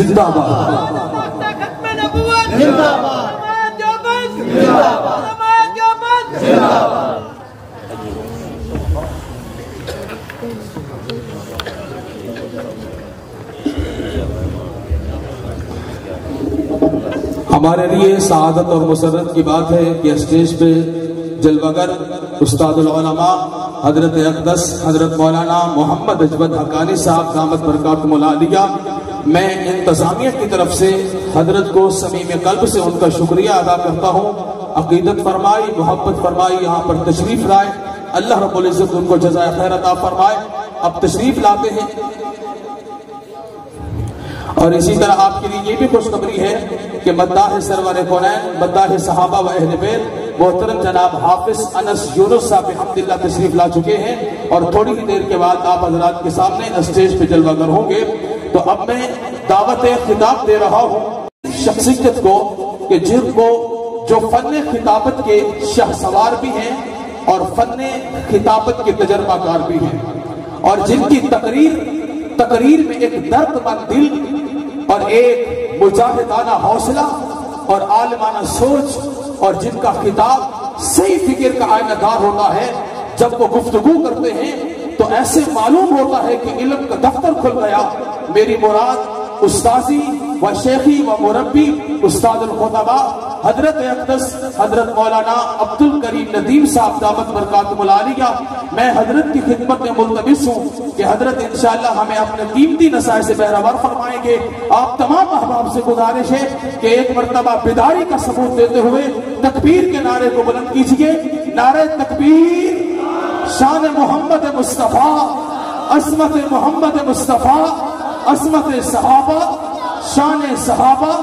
زندہ باد، ہمارے لیے سعادت اور مسرت کی بات ہے کہ اسٹیج پہ جلوگر استاد العلماء حضرت اقدس حضرت مولانا محمد اجود حقانی صاحب دامت برکاتہم العالیہ، میں انتظامیہ کی طرف سے حضرت کو صمیم قلب سے ان کا شکریہ ادا کرتا ہوں۔ عقیدت فرمائی، محبت فرمائی، یہاں پر تشریف لائے، اللہ رب العزت ان کو جزائے خیر عطا فرمائے۔ اب تشریف لاتے ہیں اور اسی طرح آپ کے لیے یہ بھی خوشخبری ہے کہ مداح سرور کونین، مداح صحابہ و اہل بیت محترم جناب حافظ انس یونس صاحب بحمداللہ تشریف لا چکے ہیں، اور تھوڑی ہی دیر کے بعد آپ حضرات کے سامنے اسٹیج پہ جلوہ گر ہوں گے۔ تو اب میں دعوت خطاب دے رہا ہوں شخصیت کو کہ جن کو جو فن خطابت کے شاہ سوار بھی ہیں اور فن خطابت کے تجربہ کار بھی ہیں، اور جن کی تقریر میں ایک درد مند دل اور ایک مجاہدانہ حوصلہ اور عالمانہ سوچ، اور جن کا خطاب صحیح فکر کا آئینہ دار ہوتا ہے۔ جب وہ گفتگو کرتے ہیں تو ایسے معلوم ہوتا ہے کہ علم کا دفتر کھل گیا۔ میری مراد استاذی و شیخی و مربی استاد الخطبہ حضرت اقدس حضرت مولانا عبد الکریم ندیم صاحب دامت برکاتہم العالیہ، میں حضرت کی خدمت میں ملتمس ہوں کہ حضرت انشاءاللہ ہمیں اپنے قیمتی نصائح سے بہرور فرمائیں گے۔ آپ تمام احباب سے گزارش ہے کہ ایک مرتبہ بیداری کا ثبوت دیتے ہوئے تکبیر کے نعرے کو بلند کیجئے۔ نعرہ تکبیر، شان محمد مصطفیٰ، عظمت محمد مصطفیٰ، عظمت صحابہ، شان صحابہ۔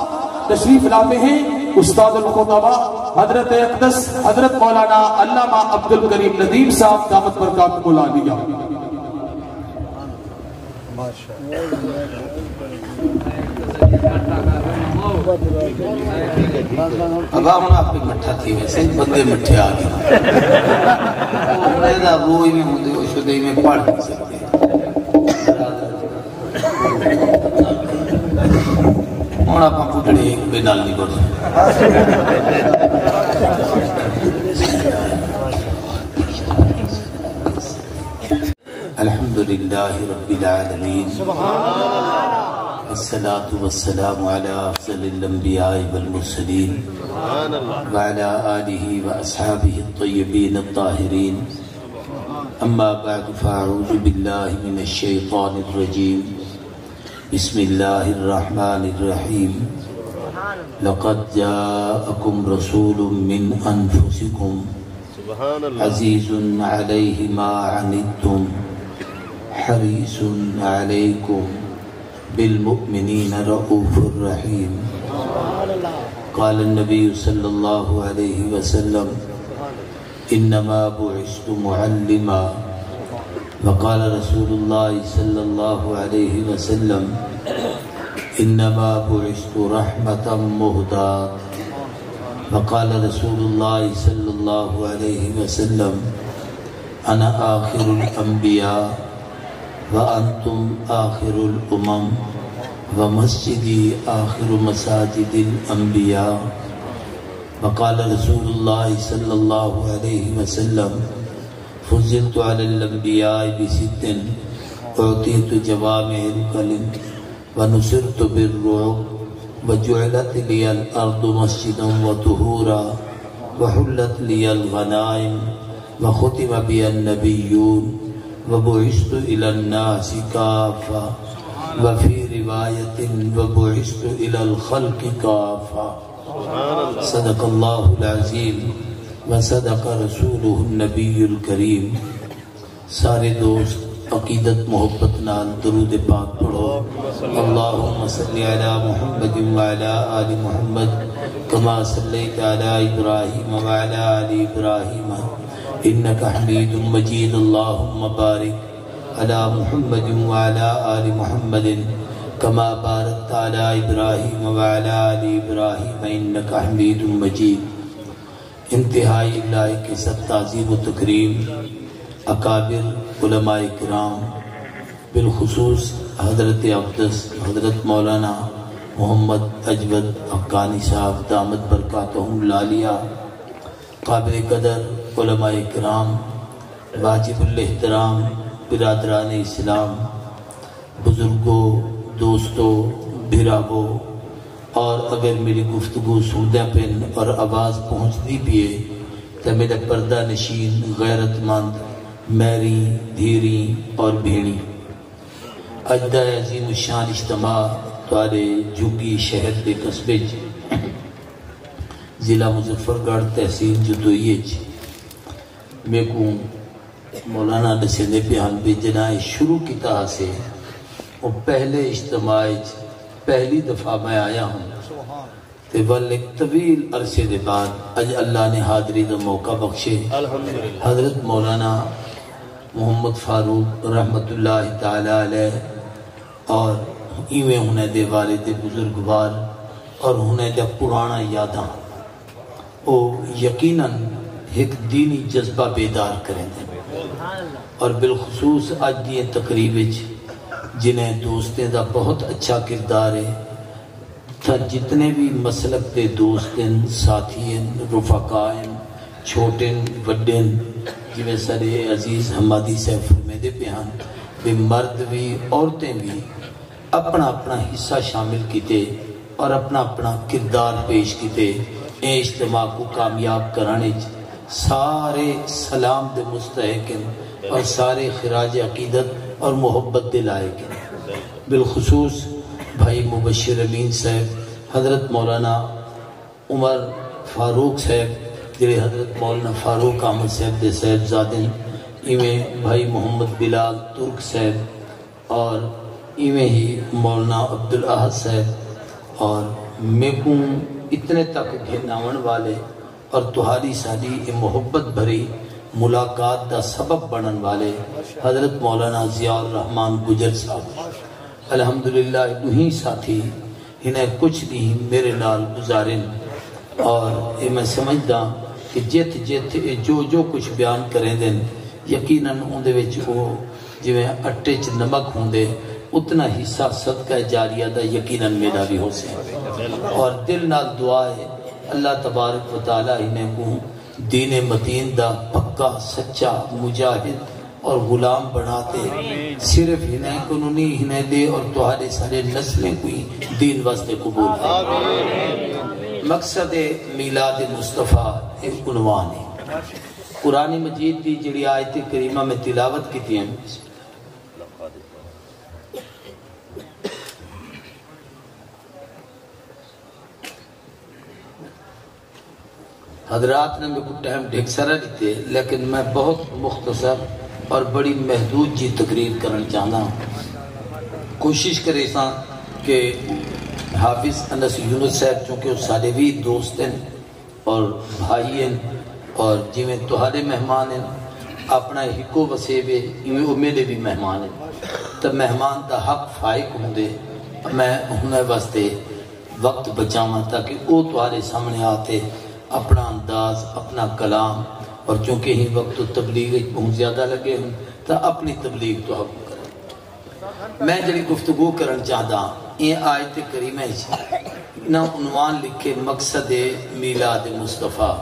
تشریف لاتے ہیں استاد الخطبہ حضرت اقدس حضرت مولانا علامہ عبد الکریم ندیم صاحب دامت برکاتہم العالیہ۔ اب ہم آپ کی مٹھا تھی ویسے بندے مٹھے آگئے وہی میں ہوں دے شدہی میں پڑھ نہیں سکتے۔ اور آپ پوچھڑے ایک بے نال نہیں کر الحمدللہ رب العالمین، والصلاة والسلام على افضل الانبیاء والمرسلین وعلى آلہ واصحابہ الطیبین الطاہرین، اما بعد فاعوذ باللہ من الشیطان الرجیم، بسم اللہ الرحمن الرحیم، لقد جاءکم رسول من انفسکم عزیز علیہ ما عنتم حریص علیکم بالمؤمنین رؤوف الرحیم۔ قال النبی صلی اللہ علیہ وسلم انما بعثت معلما، وقال رسول اللہ صلی اللہ علیہ وسلم انما بعثت رحمتا مہداة، وقال رسول اللہ صلی اللہ علیہ وسلم انا آخر الانبیاء وانتم آخر الامم ومسجدی آخر مساجد الانبیاء، وقال رسول اللہ صلی اللہ علیہ وسلم فضلت علی الانبیاء بست اعطیت جوامع الکلم ونصرت بالرعب وجعلت لی الارض مسجدا وطہورا وحلت لی الغنائم وختم بی النبیون وبعثت الى الناس کافا، وفی روایت وبعثت الى الخلق کافا۔ صدق اللہ العظیم وصدق رسولہ النبی الکریم۔ سارے دوست عقیدت محبت نال درود پاک پڑھو۔ اللہم صلی علی محمد وعلی آل محمد کما صلیت علی ابراہیم وعلی آل ابراہیم انکا حمید مجید۔ اللہم بارک علی محمد وعلی آل محمد کما بارکت علی ابراہیم وعلی آل ابراہیم انکا حمید مجید۔ انتہائی لائق سب تعظیم و تکریم اکابر علماء کرام، بالخصوص حضرت اقدس حضرت مولانا محمد اجود حقانی صاحب دامت برکاتہم العالیہ، قابل قدر علماء کرام، واجب الاحترام برادران اسلام، بزرگوں، دوستوں، بھراووں، اور اگر میری گفتگو سندہ پن اور آواز پہنچتی بھی ہے تو میرا پردہ نشین غیرت مند میری دھیری اور بھیڑی اجدہ عظیم الشان اجتماع توارے جھگی شہر کے قصبے ضلع مظفرگڑھ تحصیل جدوئی میں کو مولانا نسینے بیان بھی جنائے شروع کی طرح سے وہ پہلے اجتماع پہلی دفعہ میں آیا ہوں تے بل ایک طویل عرصے دے بعد اج اللہ نے حاضری دا موقع بخشے حضرت مولانا محمد فاروق رحمت اللہ تعالی علیہ اور ایویں ہونے دے والد بزرگوار اور ہونے دے پرانا یاداں وہ یقیناً ایک دینی جذبہ بیدار کریں دے اور بالخصوص آج دی تقریب جنہیں دوستیں دا بہت اچھا کردار ہے تھا جتنے بھی مسلک دے دوستیں ساتھیں رفقائیں چھوٹیں وڈیں جویں سارے عزیز حمادی صاحب فرمے دے بیان بھی مرد بھی عورتیں بھی اپنا اپنا حصہ شامل کیتے اور اپنا اپنا کردار پیش کیتے اے اجتماع کو کامیاب کرانے سارے سلام دے مستحق اور سارے خراج عقیدت اور محبت دلائے کے بالخصوص بھائی مبشر امین صاحب حضرت مولانا عمر فاروق صاحب جڑے حضرت مولانا فاروق احمد صاحب دے صاحب زادن ایویں بھائی محمد بلال ترک صاحب اور ایویں ہی مولانا عبدالاحد صاحب اور میں کو اتنے تک گھناون والے اور تہاری ساری محبت بھری ملاقات دا سبب بنن والے حضرت مولانا ضیاء الرحمن گجر صاحب الحمدللہ انہی ساتھی انہیں کچھ نہیں میرے نال گزارن اور یہ میں سمجھدا کہ جت جت جو کچھ بیان کریں دن یقیناً اندے وچ وہ جویں اٹے چ نمک ہوندے اتنا حصہ صدقہ جاریہ دا یقیناً میرا بھی ہو سے اور دل نال دعا ہے اللہ تبارک و تعالی انہیں کو دین متین دا پکا سچا مجاہد اور غلام بناتے صرف انہیں قانونی انہیں دے اور تہارے سارے نسلیں کوئی دین واسطے قبول ہے مقصد میلاد مصطفیٰ ایک عنوان ہے قرآن مجید دی جڑی آیت کریمہ میں تلاوت کی ہیں حضرات نے میں کو ٹائم ڈھک سارا دیتے لیکن میں بہت مختصر اور بڑی محدود جی تقریر کرنا چاہنا کوشش کرے ساں کہ حافظ انس یونس صاحب چونکہ وہ سارے بھی دوست ہیں اور بھائی ہیں اور جویں تہارے مہمان ہیں اپنا ہکو وسے بے وہ میرے بھی مہمان ہیں تب مہمان دا حق فائق ہوں دے میں انہیں واسطے وقت بچاواں تاکہ وہ تہارے سامنے آتے اپنا انداز اپنا کلام اور چونکہ ہی وقت تبلیغ بہت زیادہ لگے ہوں تو اپنی تبلیغ تو حق کریں میں جڑی گفتگو کرن چاہتا یہ آیت کریمہ نا عنوان لکھے مقصد میلاد مصطفیٰ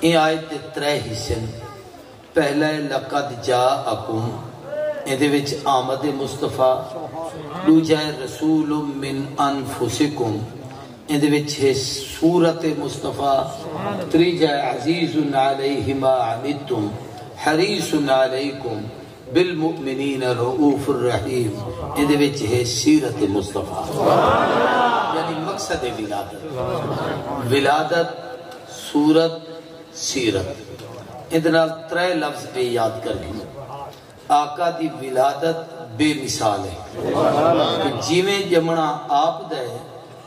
یہ آیت 3 حصے پہلا لقد جاءکم یہ وچ آمد مصطفیٰ دوجا رسول من انفسکم اندے وچ ہے سورت مصطفیٰ تریجہ عزیز علیہ ما عنتم حریص علیکم بالمؤمنین رؤوف الرحیم اندے وچ ہے سیرت مصطفیٰ یعنی مقصد ولادت ولادت سورت سیرت اندنا 3 لفظ پہ یاد کر گئے آقا دی ولادت بے مثال ہے جیویں جمنا آپ دے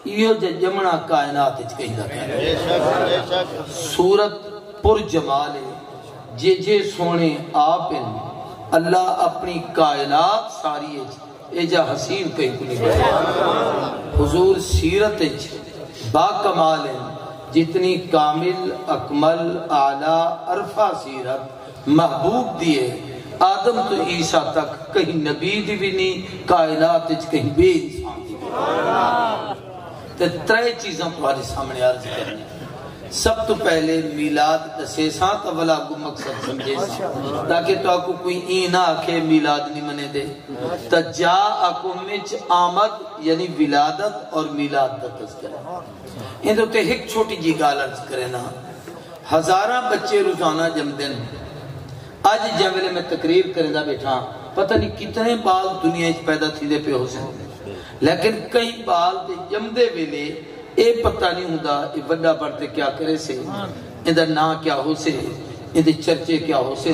یہ جمنا کائنات کہیں نہ کہیں سورت پر جمال ہے جے سونے آپ ان اللہ اپنی کائنات ساری اے جا حسین کہیں کنی بڑھے حضور سیرت با کمال ہے جتنی کامل اکمل اعلیٰ عرفہ سیرت محبوب دیے آدم تو عیسیٰ تک کہیں نبی دی بھی نہیں کائنات کہیں بے انسان دی بھی تے ترے چیزاں تمہارے سامنے عرض کرنی. سب تو پہلے میلاد دسے ساں تو ولا کو مقصد سمجھے ساں تاکہ تو آپ کو کوئی این آکھے میلاد نہیں منے دے. تا جا اکمچ آمد یعنی ولادت اور میلاد دا تذکرہ. ان تو تے ایک چھوٹی جی گال عرض کرے نا. ہزاراں بچے روزانہ جم دن. آج جب میں تقریر کریں دا بیٹھا پتہ نہیں کتنے بال دنیا اس پیدا تھی دے پہ ہو سکتے لیکن کئی بال دے جم دے ویلے اے پتہ نہیں ہوتا اے بڑا بڑھتے کیا کرے سے اندہ نا کیا ہو سے اندہ چرچے کیا ہو سے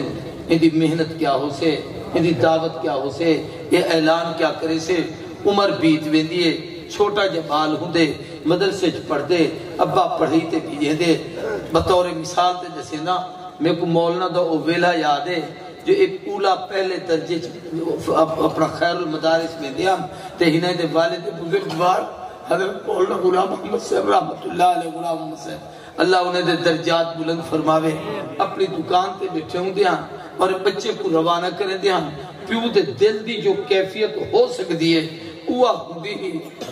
اندہ محنت کیا ہو سے اندہ دعوت کیا ہو سے یہ اعلان کیا کرے سے. عمر بیت ویندیے چھوٹا جبال ہوں دے مدرسے پڑھ دے ابا پڑھی تے بھی دے. بطور مثال تے جیسے نا میں کو مولانا دا او ویلا یاد ہے جو ایک اولا پہلے درجے اپنا خیر المدارس میں دیا تے ہنے دے والد بزرگوار حضرت مولانا غلام محمد صاحب رحمت اللہ علیہ غلام محمد صاحب اللہ انہیں دے درجات بلند فرماوے. اپنی دکان تے بیٹھے ہوں دیا اور بچے کو روانہ کریں دیا پیو دے دل دی جو کیفیت ہو سکتی ہے وہ ہوندی ہی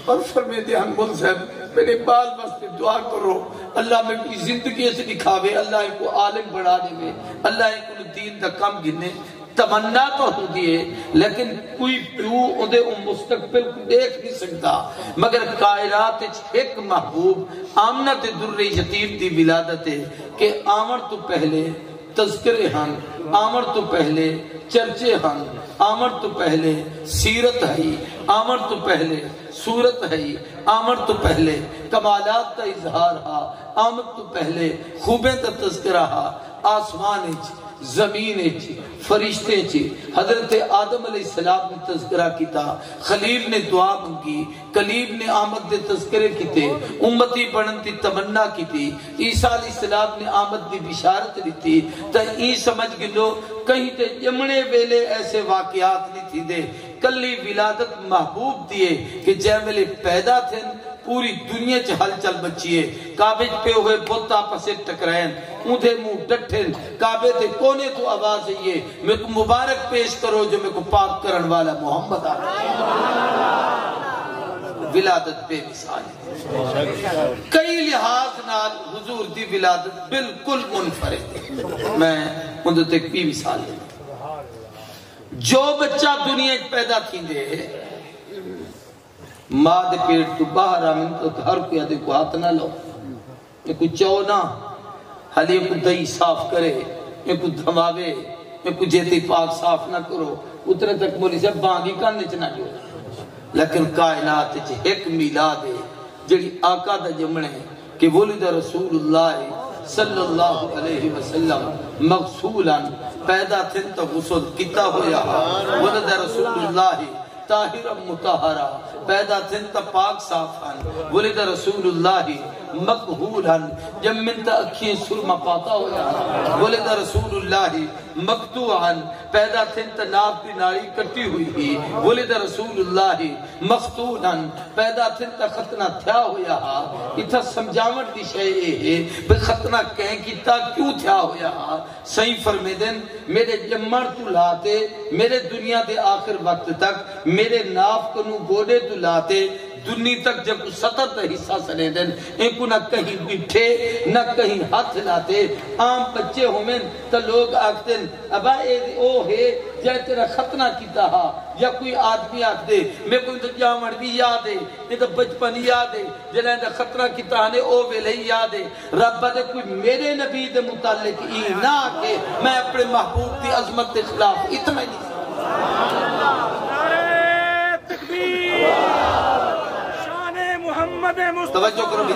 اور فرمے دیا مول صاحب میرے بال واسطے دعا کرو اللہ میں کوئی زندگی سے دکھاوے اللہ ان کو عالم بڑھا دے میں اللہ ان کو دین دا کم گنے. تمنا تو ہوتی ہے لیکن کوئی پیو اندے مستقبل کو دیکھ نہیں سکتا مگر کائرات ایک محبوب آمنت در یتیم دی ولادت ہے کہ آمر تو پہلے تذکرے ہن آمر تو پہلے چرچے ہن آمر تو پہلے سیرت ہے آمر تو پہلے صورت ہے آمر تو پہلے کمالات کا اظہار ہا آمر تو پہلے خوبیں تا تذکرہ ہا. آسمان زمین فرشتے حضرت آدم علیہ السلام نے تذکرہ کیتا خلیل نے دعا منگی کلیم نے آمد دے تذکرے کیتے امتی بڑھن تی تمنا کیتی عیسیٰ علیہ السلام نے آمد دی بشارت دیتی. تا ای سمجھ گلو کہیں تے جمنے ویلے ایسے واقعات نہیں تھی دے کلی ولادت محبوب دیے کہ جے ویلے پیدا تھے پوری دنیا چ ہل چل بچیے. کعبے پہ ہوئے بت آپس سے ٹکرائیں اندھے منہ ڈٹھن کعبے تے کونے تو آواز ہے میں کو مبارک پیش کرو جو میں کو پاک کرن والا محمد آ ولادت بے مثال کئی لحاظ نال حضور دی ولادت بالکل منفرد ہے. میں اندھے تک بھی مثال دے جو بچہ دنیا پیدا تھی دے ماں دے پیٹ تو باہر آمن تو ہر کوئی آدھے کو ہاتھ نہ لو یہ کو چاو نہ حالی یہ کو دہی صاف کرے یہ کو دھماوے یہ کو جیتی پاک صاف نہ کرو اتنے تک مولی سے بانگی کرنے چنا جو لیکن کائنات ایک میلاد ہے جڑی آقا دا جمنے کہ ولد رسول اللہ صلی اللہ علیہ وسلم مغسولا پیدا تھن تو غسل کتا ہویا ولد رسول اللہ طاہر مطہرہ پیدا تھن تا پاک صافان ولد رسول اللہ مقہولن جب من تا اکھیں سرما پاتا ہویا ولد رسول اللہ مقتوعن پیدا تھن تا ناف دی ناری کٹی ہوئی ہی ولد رسول اللہ مختونن پیدا تھن تا ختنہ تھیا ہویا اتھا سمجھامت دی شئے ہے بے ختنہ کہیں کیتا کیوں تھیا ہویا صحیح فرمے دن میرے جمر تو لاتے میرے دنیا دے آخر وقت تک میرے ناف کنو گوڑے تو لاتے دنی تک جب سطر تا حصہ سنے دن ان کو نہ کہیں بٹھے نہ کہیں ہاتھ لاتے عام بچے ہومیں تا لوگ آکھتے ہیں ابا او ہے جائے تیرا ختنہ کیتا ہا یا کوئی آدمی آکھ دے میں کوئی تو جامر بھی یاد ہے یہ تو بچپن یاد ہے جنہیں تو ختنہ کیتا ہانے او ویلے یاد ہے رب دے کوئی میرے نبی دے متعلق ای نہ کہ میں اپنے محبوب دی عظمت دے خلاف اتنا ہی نہیں توجہ کرو بھی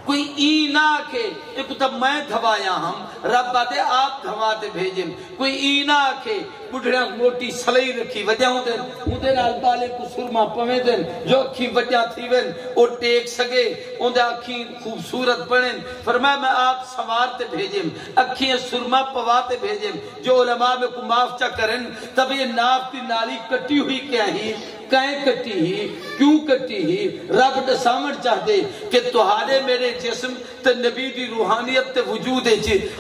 کوئی ای نہ کہ ایک تب میں دھوایا ہم رب دے آپ دھواتے بھیجیں کوئی ای نہ کہ بڑھڑیاں موٹی سلائی رکھی وجہ ہوں دیں اندھے نال بالے کو سرما پویں دیں جو اکھی وجہ تھی ون او ٹیک سگے اندھے اکھی خوبصورت بڑھیں فرمایا میں آپ سوارتے بھیجیں اکھی سرما پواتے بھیجیں جو علماء میں کو معاف چا کریں تب یہ ناف کی نالی کٹی ہوئی کیا ہی کہیں کٹی ہی کیوں کٹی ہی رب دساون چاہتے کہ تہاڈے میرے جسم تے نبی دی روحانیت تے وجود ہے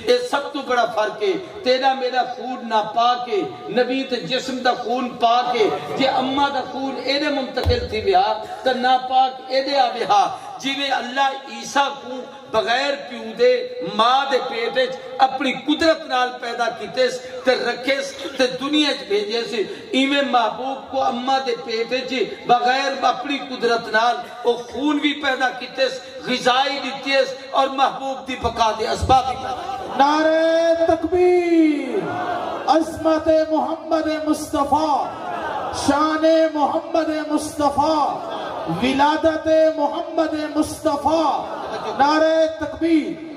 اے سب تو بڑا فرق ہے تیرا میرا خون نہ پا کے نبی تے جسم دا خون پا کے جے اما دا خون ایدے منتقل تھی بیا تے نا پاک ایدے آ بیا جیوے اللہ عیسیٰ کو بغیر پیو دے ماں دے پیٹے اپنی قدرت نال پیدا کیتے تے رکھے تے دنیا بھیجے سے ایویں محبوب کو اماں دے پیٹے بغیر اپنی قدرت نال او خون بھی پیدا کیتے غذائی دیتے اور محبوب دی بقا دے اسباب بھی پیدا. نعرہ تکبیر، عظمت محمد مصطفیٰ، شان محمد مصطفیٰ، ولادت محمد مصطفیٰ، نعرہ تکبیر.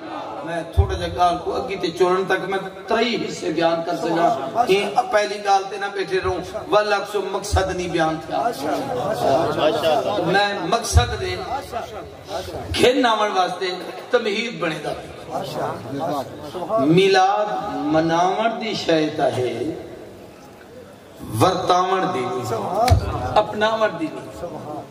میں تھوڑا جا گال کو اگی تے چورن تک میں ترئی حصے بیان کر سکا کہ پہلی گال تے نہ بیٹھے رہوں واللہ مقصد نہیں بیان تھا میں مقصد دے کھین نامن واسطے تمہید بنے دا میلاد مناون دی شایدہ ہے ورتاون دی نہیں اپناون دی نہیں.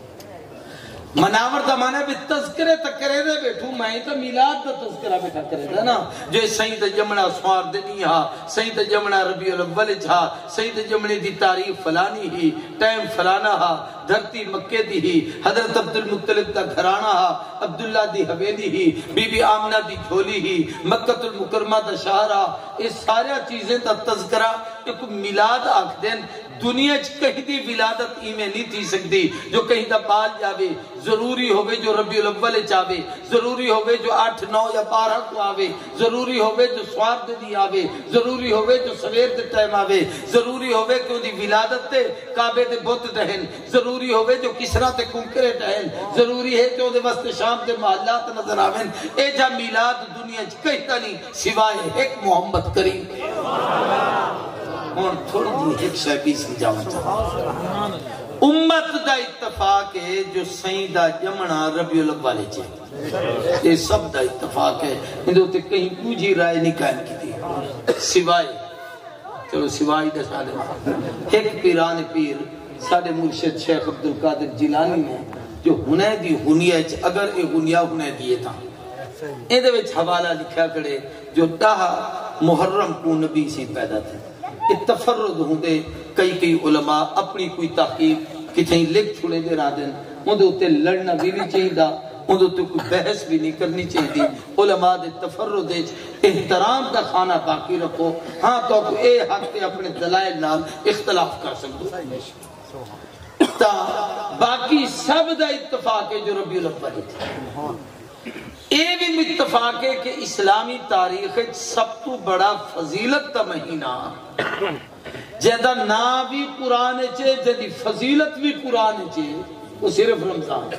مناور دا مانا بھی تذکرے تک کرے دے بیٹھو میں تا میلاد دا تذکرہ بیٹھا کرے دا نا جو سہی تا جمعہ سوار دنی ہا سہی تا جمعہ ربیع الاول ہا سہی تا جمعہ دی تاریخ فلانی ہی ٹائم فلانا ہا دھرتی مکے دی ہی حضرت عبدالمطلب دا گھرانا ہا عبداللہ دی حویلی ہی بی بی آمنہ دی جھولی ہی مکہ المکرمہ دا شہرہ اس سارے چیزیں دا تذکرہ ایک میلاد آکھ دین دنیا کہیں دی ولادت ایمیں نہیں تھی سکتی جو کہیں دا بال جاوے ضروری ہوگے جو ربیع الاول چاہوے ضروری ہوگے جو 8 9 یا 12 کو آوے ضروری ہوگے جو سوار دے دی آوے ضروری ہوگے جو سویر دے ٹائم آوے ضروری ہوگے کہ دی ولادت تے کعبے دے بت ٹہن ضروری ہوگے جو کسرا تے کنکرے ٹہن ضروری ہے کہ دے وسط شام دے محلات نظر آویں اے جا میلاد دنیا کہیں تا نہیں سوائے ایک محمد کریم اور تھوڑی دی ایک شایبی سمجھاؤں چاہتا امت دا اتفاق ہے جو سین دا جمعہ ربیع الاول چاہتا یہ سب دا اتفاق ہے اندھو تے کہیں کوجی رائے نہیں قائم کی تھی سوائے چلو سوائے دا سالے ایک پیران پیر ساڑھے مرشد شیخ عبدالقادر جیلانی میں جو ہنے دی ہنیہ اگر اے ہنیہ ہنے دیئے تھا اندھے وچ حوالہ لکھا کرے جو ڈاہا محرم کو نبی سے پیدا تھے تفرد ہوں دے کئی علماء اپنی کوئی تحقیق کتیں لکھ چھوڑے دے رہا دیں ان دے اتے لڑنا بھی نہیں چاہیے دا ان دے کوئی بحث بھی نہیں کرنی چاہیے دی علماء دے تفرد دے احترام دا خانہ باقی رکھو ہاں تو اے حق تے اپنے دلائل نال اختلاف کر سکتے تا باقی سب دا اتفاق ہے جو ربیع الاول ہے اے بھی متفاق ہے کہ اسلامی تاریخ سب تو بڑا فضیلت کا مہینہ جیدہ نا بھی قرآن چے جیدی فضیلت بھی قرآن چے وہ صرف رمضان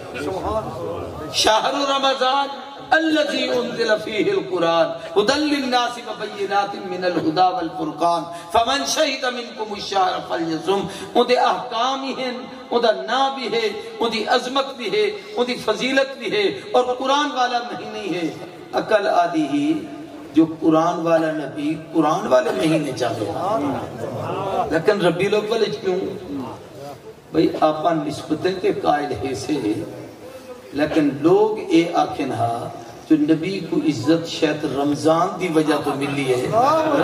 شہر رمضان الذي انزل فيه القرآن هدى للناس وبينات من الهدى والفرقان فمن شهد منكم الشهر فليصم ان دے احکام ہی ہیں ان دا نام بھی ہے ان دی عظمت بھی ہے ان دی فضیلت بھی ہے اور قرآن والا مہینے ہے عقل آدھی ہی جو قرآن والا نبی قرآن والے مہینے چاہے لیکن ربیع الاول کیوں بھئی آپا نسبتیں کے قائل ہے سے لیکن لوگ اے آکھن ہا جو نبی کو عزت شاید رمضان دی وجہ تو ملی ہے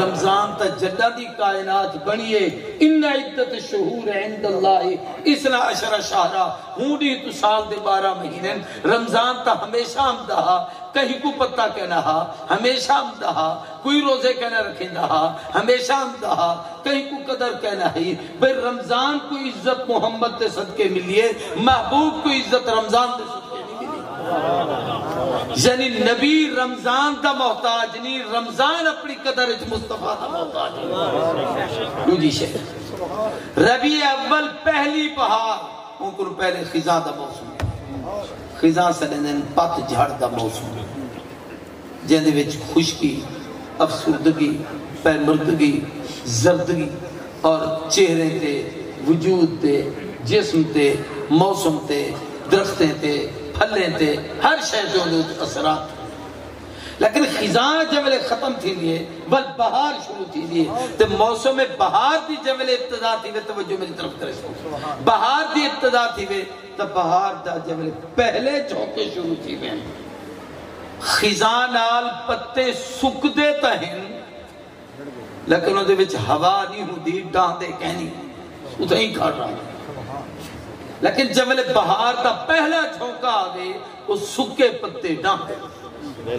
رمضان تا جدہ دی کائنات بنی ہے ان عدت شہور عند اللہ اسنا عشر شہرہ ہونی تو سال دے 12 مہینے رمضان تا ہمیشہ آمدہا کہیں کو پتہ کہنا ہا ہمیشہ آمدہا کوئی روزے کہنا رکھیں دہا ہمیشہ آمدہا کہیں کو قدر کہنا ہے بھئی رمضان کو عزت محمد دے صدقے ملی ہے محبوب کو عزت رمضان دے صدقے یعنی نبی رمضان دا محتاج نہیں رمضان اپنی قدر مصطفیٰ دا محتاج نہیں دوجی شہر ربیع اول پہلی بہار ان کو پہلے خزاں دا موسم خزاں سلندن پت جھڑ دا موسم جہاں دے وچ خشکی افسردگی پیمردگی زردگی اور چہرے تے وجود تے جسم تے موسم تے درختیں تے پھلیں تے ہر شے جو اثرات لیکن خزاں جملے ختم تھی دیئے بل بہار شروع تھی دیئے تو موسم بہار دی جملے ابتدا تھی وے توجہ میری طرف کرے سو بہار دی ابتدا تھی وے تو بہار دا جملے پہلے جھونکے شروع تھی وے خزاں نال پتے سک دے تہن لیکن وہ دے وچ ہوا نہیں ہوں دی ڈان دے کہنی اتنا ہی کھڑ رہا لیکن جملے بہار دا پہلا جھونکا آگے وہ سکے پتے ڈان دے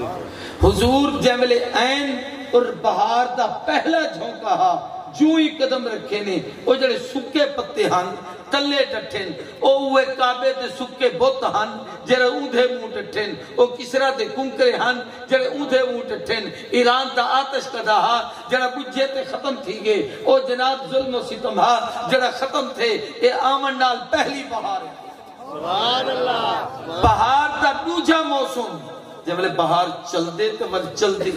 حضور جملے عین اور بہار دا پہلا جھونکا ہا جو ہی قدم رکھے نے وہ جڑے سکے پتے ہن تلے ڈٹھن او ہوئے کعبے دے سکے بت ہن جڑے اودھے منہ ڈٹھن او کسرا دے کنکرے ہن جڑے اودھے منہ ڈٹھن ایران دا آتش کدا ہا جڑا بجھے تے ختم تھی گئے او جناب ظلم و ستم ہا جڑا ختم تھے اے آمن نال پہلی بہار ہے سبحان اللہ بہار دا دوجا موسم جب بہار چل دے تو ول چل دے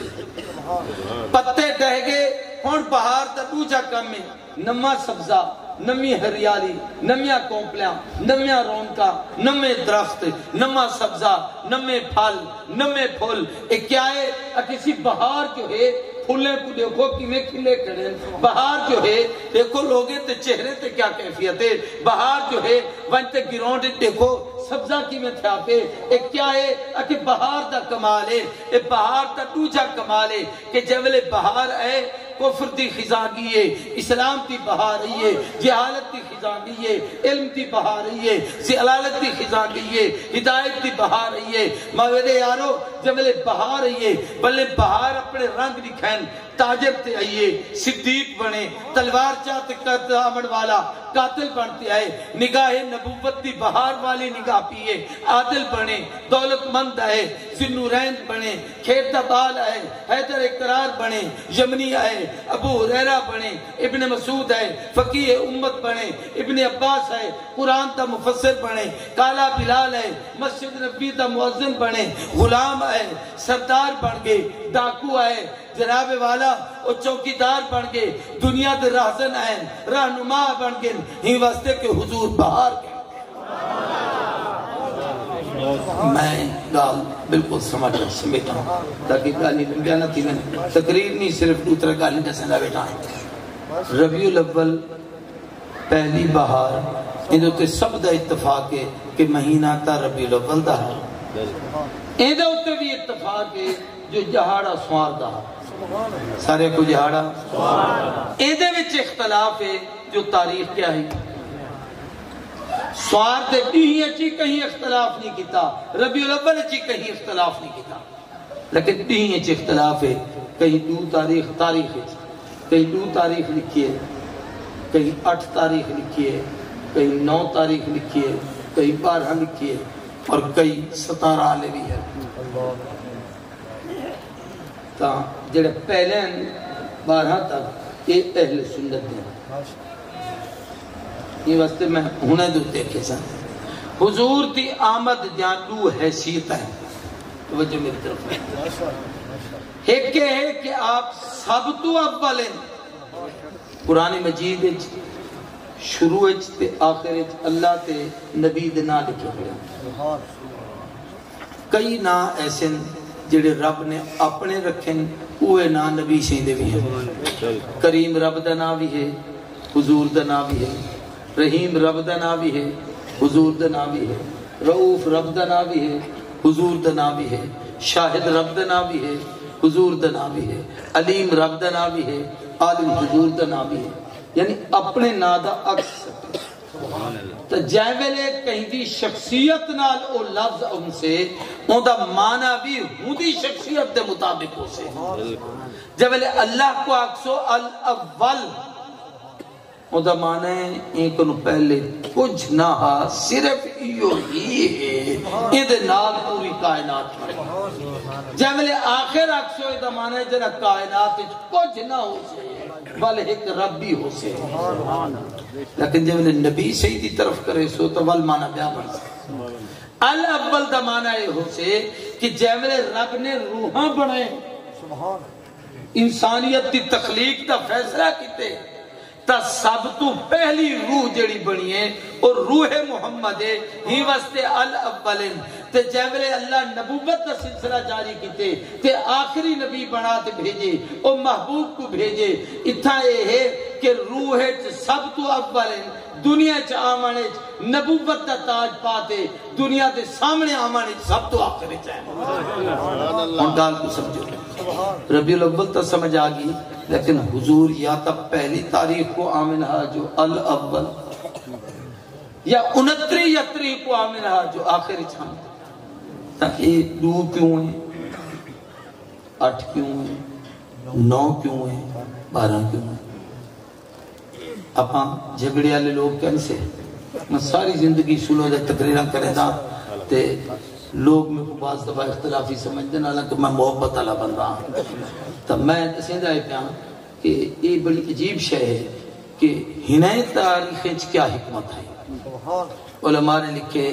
پتے ڈہ گئے ہون بہار دا دوجا کم ہے نما سبزہ نمی ہریالی نمیا کومپلیاں نمیا رونکا نمے درخت نما سبزہ نمے پھل نمے پھول ایک کیا ہے کسی بہار جو ہے پھولیں کو دیکھو کیویں کھلے کھڑے بہار جو ہے دیکھو لوگے تے چہرے تے کیا کیفیت ہے بہار جو ہے ونتے گراؤنڈ دیکھو سبزہ کی میں تھا پہ ایک کیا ہے کہ بہار دا کمال ہے ایک بہار دا دوجا کمال ہے کہ جولے بہار ہے کفر دی خزاں گی ہے اسلام دی بہار رہی ہے جہالت دی خزاں گی ہے علم دی بہار رہی ہے ضلالت دی خزاں گی ہے ہدایت دی بہار رہی ہے میرے یارو جولے بہار رہی ہے بلے بہار اپنے رنگ دکھائیں تاجر تے آئیے صدیق بنے تلوار چاہتے کرتا آمن والا قاتل بنتے آئے نگاہ نبوت دی بہار والی نگاہ پیئے عادل بنے دولت مند آئے ذنورین بنے کھیرتا بال آئے حیدر اقرار بنے یمنی آئے ابو حریرہ بنے ابن مسعود آئے فقیہ امت بنے ابن عباس آئے قرآن تا مفسر بنے کالا بلال آئے مسجد نبی تا مؤذن بنے غلام آئے سردار بن گئے ڈاکو آئے جناب والا او چوکیدار بن گئے دنیا دے راہزن آئے رہنما بن گئے ہی واسطے کے حضور بہار گئے میں گال بالکل سمیٹا ہوں تاکہ گالی لمبیا نہ تھی میں تقریر نہیں صرف دوسرا گالی جیسے نہ بیٹھا ہے ربیع الاول پہلی بہار اندھو تے سب دا اتفاق ہے کہ مہینہ تا ربیع الاول دا ہے اندھو تے بھی اتفاق ہے جو جہاڑا سوار دا سارے کو جہاڑا اندھے وچ اختلاف ہے جو تاریخ کیا ہے سوار دے بھی اچھی کہیں اختلاف نہیں کیتا ربیع الاول اچھی کہیں اختلاف نہیں کیتا لیکن بھی اچھی اختلاف ہے کہیں دو تاریخ ہے کہیں 2 تاریخ لکھی ہے کہیں 8 تاریخ لکھی ہے کہیں 9 تاریخ لکھی ہے کہیں 12 لکھی ہے اور کئی 17 آلے بھی ہے تا جڑے پہلے 12 تک یہ اہل سنت ہیں یہ واسطے میں ہونے دو دیکھے سن حضور دی آمد جانو حیثیت ہے توجہ میری طرف ہے ایک ہے کہ آپ سب تو اول ہیں قرآن مجید شروع تے آخر اللہ تے نبی دے نا لکھے ہوئے کئی نا ایسے جڑے رب نے اپنے رکھیں اوے نا نبی سیندے بھی ہیں کریم رب دا نا بھی ہے حضور دا نا بھی ہے رحیم رب دا نا بھی ہے حضور دا نا بھی ہے رؤوف رب دا نا بھی ہے حضور دا نا بھی ہے شاہد رب دا نا بھی ہے حضور دا نا بھی ہے علیم رب دا نا بھی ہے عالم حضور دا نا بھی ہے یعنی اپنے نا دا عکس تو جائے کہیں دی شخصیت نال او لفظ ان سے ان دا معنی بھی ہوں دی شخصیت دے مطابق ہو سے جب اللہ کو عکسو الاول او دا معنی ہے ایک انہوں پہلے کچھ نہ صرف ایو ہی ہے یہ نال پوری کائنات میں جب آخر عکسو دا معنی ہے جنہ کائنات کچھ نہ ہو سے بل ایک رب بھی ہو سے لیکن جب نبی سیدی طرف کرے سو تو ول معنی بیان بڑھ سے الاول دا معنی ہے ہو سے کہ جب رب نے روحاں بڑھے انسانیت دی تخلیق دا فیصلہ کیتے تا سب تو پہلی روح جڑی بنی ہے اور روح محمد ہے ہی واسطے الاولین تے جیولے اللہ نبوت کا سلسلہ جاری کیتے تے آخری نبی بنا تے بھیجے او محبوب کو بھیجے اتھا اے ہے کہ روح سب تو اول دنیا آمانے نبوت دا تاج پاتے دنیا دے سامنے آمانے سب تو آخر چاہے ان گال کو سمجھو ربیع الاول تا سمجھ آگی لیکن حضور یا تا پہلی تاریخ کو آمن ہا جو الاول یا 29 یا 30 کو آمن ہا جو آخر چاہے تاکہ 2 کیوں ہیں 8 کیوں ہیں 9 کیوں ہیں 12 کیوں ہیں اپاں جھگڑے والے لوگ کیسے میں ساری زندگی سنو دے تقریرہ کرے دا تے لوگ میں کو بعض دفعہ اختلافی سمجھ دینا حالانکہ میں محبت والا بن رہا ہوں تو میں سیدھا ہے پیان کہ یہ بڑی عجیب شے ہے کہ ہنائے تاریخ کیا حکمت ہے علماء نے لکھے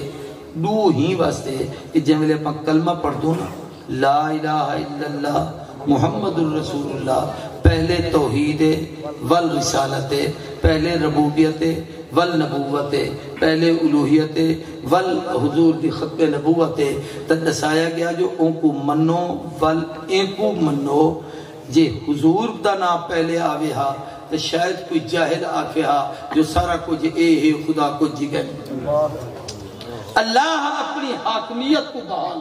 2 ہی واسطے کہ جب میں اپنا کلمہ پڑھ دوں نا لا الہ الا اللہ محمد الرسول اللہ پہلے توحید والرسالت پہلے ربوبیت والنبوت پہلے الوہیت والحضور دی ختم نبوت تک دسایا گیا جو ان کو منو ول ان کو منو جے حضور دا نام پہلے آوے ہا تو شاید کوئی جاہل آکے ہا جو سارا کچھ اے ہے خدا کو جی گئے اللہ اپنی حاکمیت کو بحال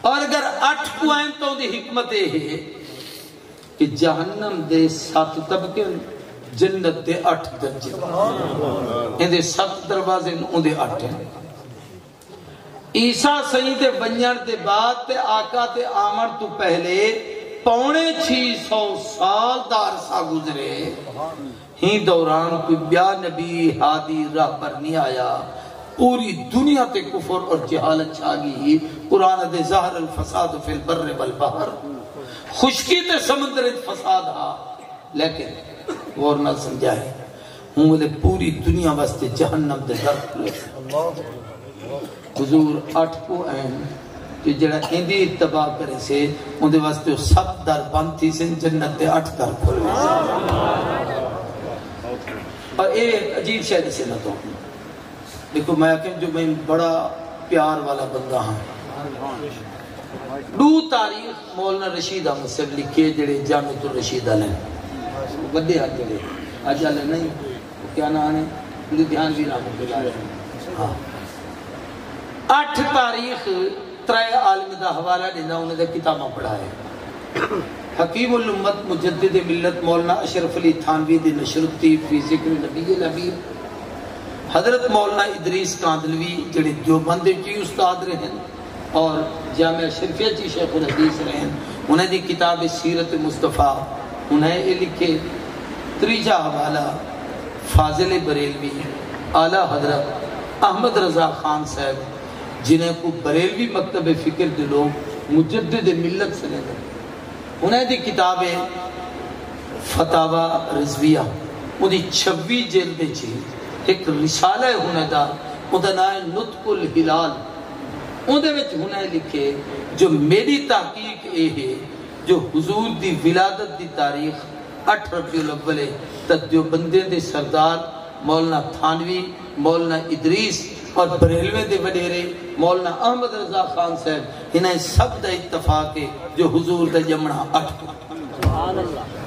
اور اگر 8 پوائنٹوں دی حکمت ہے کہ جہنم دے 7 طبقے جنت دے 8 درجے ان دے 7 دروازے ان دے 8 ہیں عیسیٰ سید بنیان دے بعد تے آقا تے آمن تو پہلے 650 سال دار سا گزرے ہی دوران کوئی بیا نبی ہادی راہ پر نہیں آیا پوری دنیا تے کفر اور جہالت چھاگی ہی قرآن دے ظاہر الفساد فی البر والبحر خشکی تے سمندر فساد ہا لیکن غور نہ سمجھائے ہوں لے پوری دنیا واسطے جہنم دے در کھلے حضور 8 کو این کہ جڑا اندی اتباع کرے سے ان دے واسطے 7 در بند تھی سن جنت دے 8 در کھلے اور ایک عجیب شاید سے نہ تو دیکھو میں کہ جو میں بڑا پیار والا بندہ ہاں 2 تاریخ مولانا رشید احمد صاحب لکھے جڑے جامعۃ الرشید علیہ بڑے ہاتھ جڑے آج علیہ نہیں کیا نام ہے مجھے دھیان بھی نام بلا رہے ہاں 8 تاریخ 3 عالم دا حوالہ دینا انہیں دا کتابہ پڑھا ہے حکیم الامت مجدد ملت مولانا اشرف علی تھانوی دی نشر الطیب فی ذکر نبی الحبیب حضرت مولانا ادریس کاندلوی جڑے دیوبند کی استاد رہے ہیں اور جامعہ شریفیہ کی شیخ الحدیث رہے ہیں انہیں دی کتاب سیرت مصطفیٰ انہیں یہ لکھے 3 حوالہ فاضل بریلوی اعلیٰ حضرت احمد رضا خان صاحب جنہیں کو بریلوی مکتب فکر دے لوگ مجدد ملت سے لے انہیں دی کتاب فتاوہ رضویہ انہیں 26 جلد چیز ایک رسالہ ہونے دا ادنائے نطق الہلال اندھے وچ ہونے لکھے جو میری تحقیق اے ہے جو حضور دی ولادت دی تاریخ 8 ربیع الاول تدیو بندے دے سردار مولانا تھانوی مولانا ادریس اور بریلوے دے وڈیرے مولانا احمد رضا خان صاحب انہیں سب دا اتفاق ہے جو حضور دا جمعہ 8 سبحان اللہ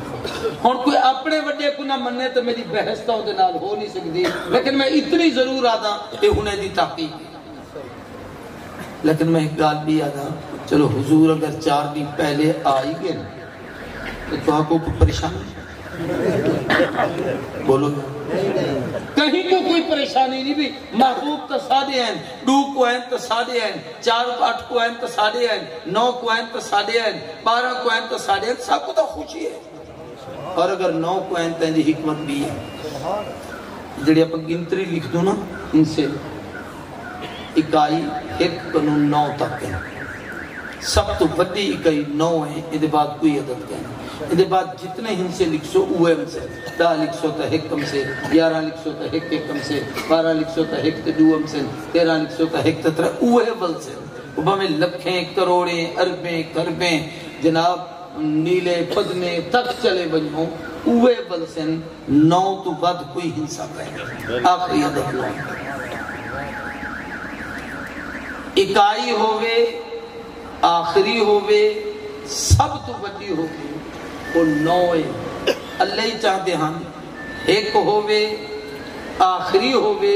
اور کوئی اپنے وڈے کو نہ مننے تو میری بحث تو دے نال ہو نہیں سکتی لیکن میں اتنی ضرور آدھا کہ انہیں دی تحقیق لیکن میں ایک گال بھی آدھا چلو حضور اگر 4 دن پہلے آئی گئے تو تو آپ کو پریشان بولو کہیں کو کوئی پریشانی نہیں بھی محبوب تصادے ہیں 2 کو ہیں تصادے ہیں 4 8 کو ہیں تصادے ہیں 9 کو ہیں تصادے ہیں 12 کو ہیں تصادے ہیں سب کو تو خوشی ہے اور اگر 9 کو ہیں تو حکمت بھی ہے جڑے اپا گنتری لکھ دو نا ان سے اکائی 1 قانون 9 تک ہے سب تو بڑی اکائی 9 ہے ادھے بعد کوئی عدد کہنا ادھے بعد جتنے ہن سے لکھ سو اوے ہم سے 10 لکھ سو تا 1 کم سے 11 لکھ سو تا 1 کم سے 12 لکھ سو تا 1 تا 2 ہم سے 13 لکھ سو تا 1 تا 3 اوے بل سے وہ ہمیں لکھیں کروڑیں اربیں کربیں جناب نیلے پدمے تک چلے بنوں اوے بل سے 9 تو بعد کوئی ہنسا پہنے آخری عدد لائیں اکائی ہووے آخری ہووے سب تو بڑی ہووے وہ نوے اللہ ہی چاہتے ہیں ایک ہووے آخری ہووے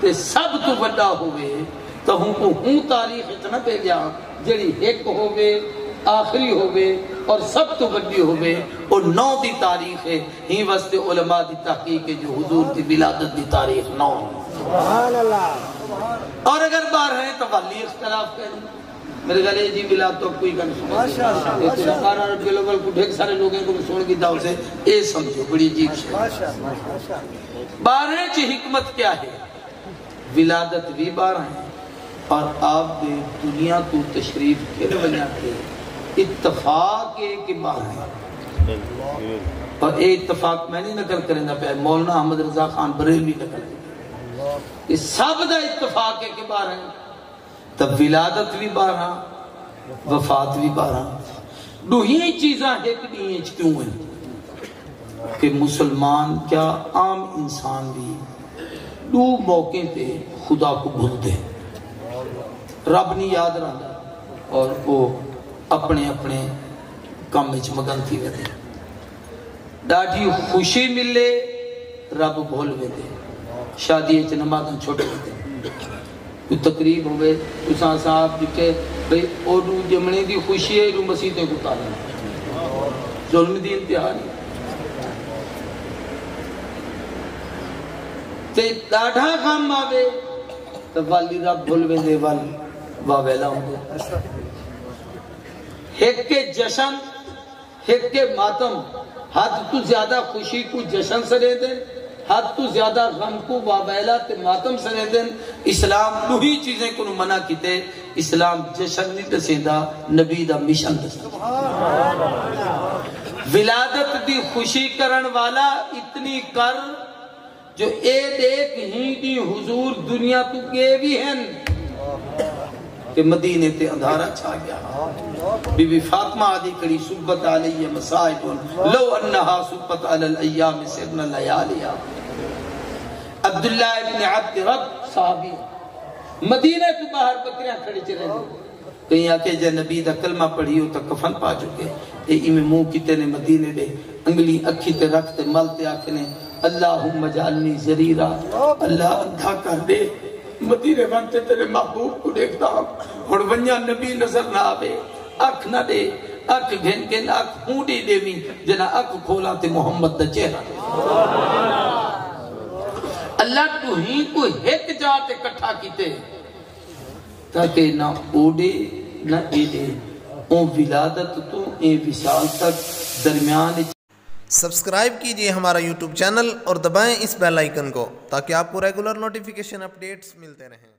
تے سب تو بڑا ہووے تو ہوں کو ہوں تاریخ اتنا پہ گیا جڑی ایک ہووے آخری ہووے اور سب تو بڑی ہووے اور 9 دی تاریخ ہے ہی واسطے علماء دی تحقیق ہے جو حضور دی ولادت دی تاریخ 9 سبحان اللہ اور اگر بار ہیں تو والی اختلاف کریں میرے گلے جی ولادت تو کوئی گن سمجھے اس لکارہ رب الاول کو ڈھیک سارے لوگوں کو سن کی داؤ سے اے سمجھو بڑی عجیب سے 12 چی حکمت کیا ہے ولادت بھی 12 ہیں اور آپ دے دنیا تو تشریف کے وجہ کے اتفاق ہے کہ 12 ہیں اور اے اتفاق میں نہیں نقل کریں گا پہ مولانا احمد رضا خان بریلوی نقل کریں اس سب دا اتفاق ہے کہ 12 ہیں تب ولادت بھی 12 وفات بھی 12 دو ہی چیزاں ایک نہیں کیوں ہیں کہ مسلمان کیا عام انسان بھی دو موقع تے خدا کو بھولتے ہیں رب نہیں یاد رہا اور وہ اپنے اپنے کام میں مگن تھی وے دے ڈاڑھی خوشی ملے رب بھول وے دے شادی اچھ نمازاں چھوٹے وے دے کوئی تقریب ہوئے اساں صاحب جکے بھئی اوڈو جمنے دی خوشی ہے جو مسیحیں کو تالا ظلم دی انتہا نہیں تے ڈاڑھا غم آوے تو والی رب بھولوے دے والی واویلا ہوں دے ایک کے جشن ایک کے ماتم حد تو زیادہ خوشی کو جشن سرے دیں حد تو زیادہ غم کو واویلا تے ماتم سرے دیں اسلام دو ہی چیزیں کو منع کیتے اسلام جشن نہیں دسیندہ نبی دا مشن دسیندہ ولادت دی خوشی کرن والا اتنی کر جو ایک ہی دی حضور دنیا تو گئے بھی ہیں کہ مدینے تے اندھارا چھا گیا بی بی فاطمہ آدھی کری صبت علیہ مسائبون لو انہا صبت علی الایام سرنا لیالیا عبداللہ ابن عبد رب صحابی مدینے تو باہر بکریاں کھڑی چلے دے کہیں آکے جے نبی دا کلمہ پڑھی ہو تا کفن پا چکے اے ایمیں منہ کیتے نے مدینے دے انگلی اکھی تے رکھتے ملتے آکھنے اللہم جعلنی ذریرہ اللہ اندھا کر دے مدینے بنتے تیرے محبوب کو دیکھتا ہوں اور ونیا نبی نظر نہ آوے اکھ نہ دے اکھ گھن گھن اکھ ہونڈی دے بھی جنا اکھ کھولا تے محمد دا چہرہ اللہ تو ہی کو ایک جاتے کٹھا کیتے تاکہ نہ اوڈے نہ ایڈے اون ولادت تو اے وصال تک درمیان سبسکرائب کیجئے ہمارا یوٹیوب چینل اور دبائیں اس بیل آئیکن کو تاکہ آپ کو ریگولر نوٹیفیکیشن اپڈیٹس ملتے رہیں